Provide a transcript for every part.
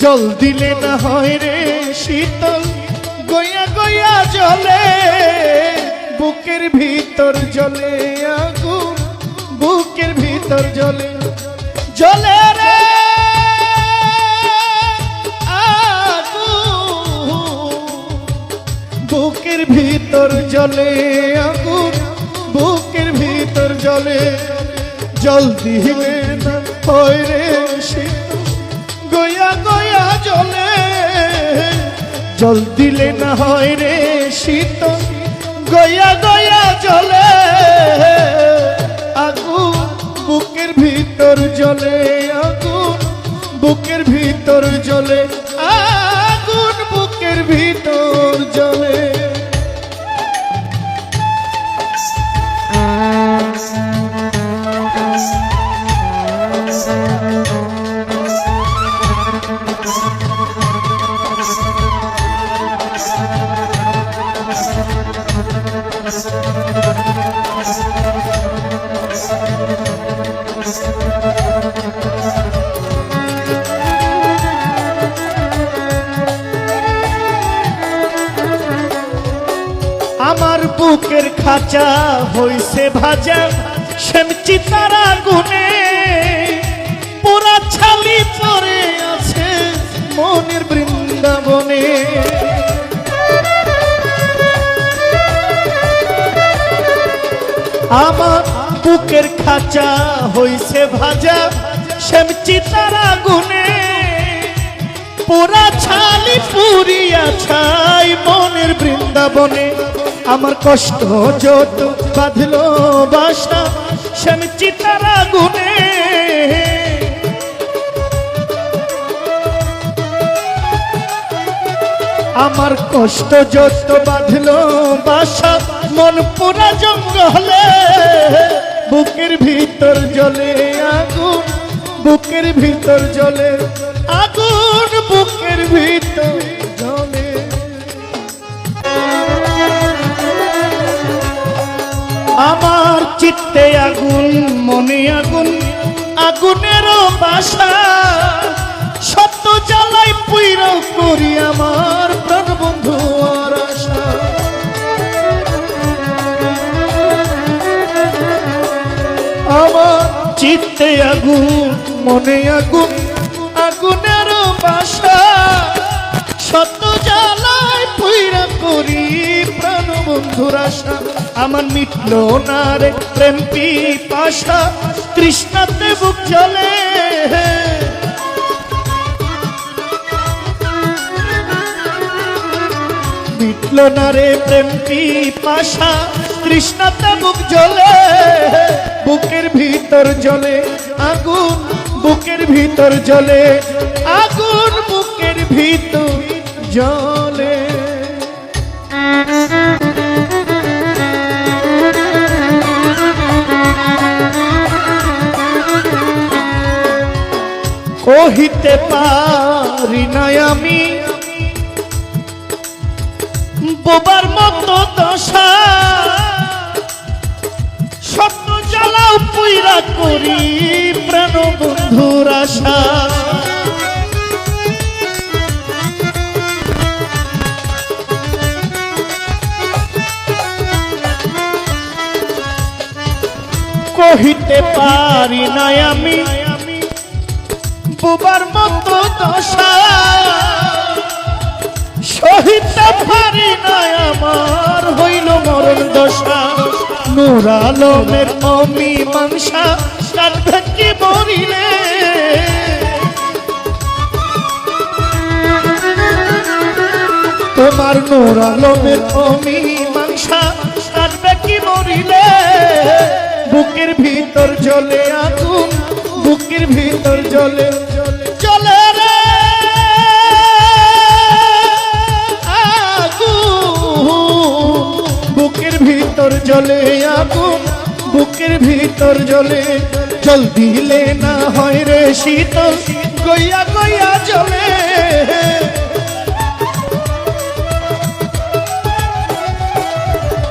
জল দিলে না হয় রে শীতল, গইয়া গইয়া জলে বুকের ভিতর জলে আগুন, বুকের ভিতর জলে জলে রে বুকের ভিতর জলে আগুন, বুকের ভিতর জলে জল দিলে না হয় রে শীতল, গয়া গয়া জলে জল দিলে না হয় রে শীতল, গয়া গয়া জলে আগুন, বুকের ভিতর জলে আগুন, বুকের ভিতর জলে আগুন, বুকের ভিতর জলে। আমার বুকের খাঁচা হইছে ভাজা শ্যামচি তারা গুনে, পোড়া ছালি পরে আছে মনের বৃন্দাবনে। আমার বুকের খাঁচা হইছে ভাজা শ্যামচি তারা গুনে, পোড়া ছালি পুরিয়া ছাই মনের বৃন্দাবনে। আমার কষ্ট যত বাঁধলো বাসা শ্যামচি তারা গুনে, আমার কষ্ট যত বাঁধলো বাসা মন পুরা জঙ্গলে, বুকের ভিতর জলে আগুন, বুকের ভিতর জলে আগুন, বুকের ভিতর জলে। আমার চিত্তে আগুন, মনে আগুন, আগুনেরও বাসা সত্য জ্বালাই পুইরা করি আমার প্রাণ বন্ধু আর আশা। আমার চিত্তে আগুন, মনে আগুন, আগুনেরও বাসা সত্য জ্বালাই পুইরা করি প্রাণ বন্ধুর আশা। আমার মিটল না রে প্রেম পিপাসা, তৃষ্ণাতে বুক জ্বলে মিটল না রে প্রেম পিপাসা, তৃষ্ণাতে বুক জ্বলে, বুকের ভিতর জ্বলে আগুন, বুকের ভিতর জ্বলে আগুন, বুকের ভিতর জ্বলে। কহিতে পারি না আমি বোবার মতো দশা, স্বপ্ন জ্বালাও পুইরা করি প্রাণ বন্ধুর আশা। কহিতে পারি না আমি বোবার মতো দশা, সহিতে পারি না আমার হইল মরণ দশা। নূর আলমের অমীমাংসা কাঁদবে কি মরিলে, তোমার নূর আলমের অমীমাংসা কাঁদবে কি মরিলে, বুকের ভিতর জ্বলে আগুন, বুকের ভিতর জ্বলে জ্বলে রে আগুন, বুকের ভিতর জ্বলে আগুন, বুকের ভিতর জ্বলে জল দিলে না হয় রে শীতল, গইয়া গইয়া জ্বলে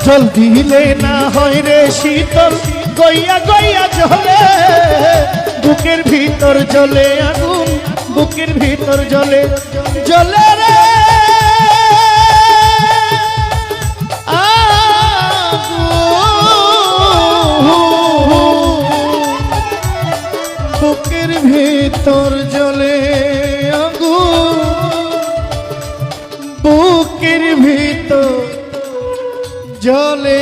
জল দিলে না হয় রে শীতল, গইয়া গইয়া জ্বলে, বুকের ভিতর জ্বলে আগুন, বুকের ভিতর ভিতর জ্বলে জ্বলে রে বুকের ভিতর জ্বলে আগুন বুকের ভিতর জ্বলে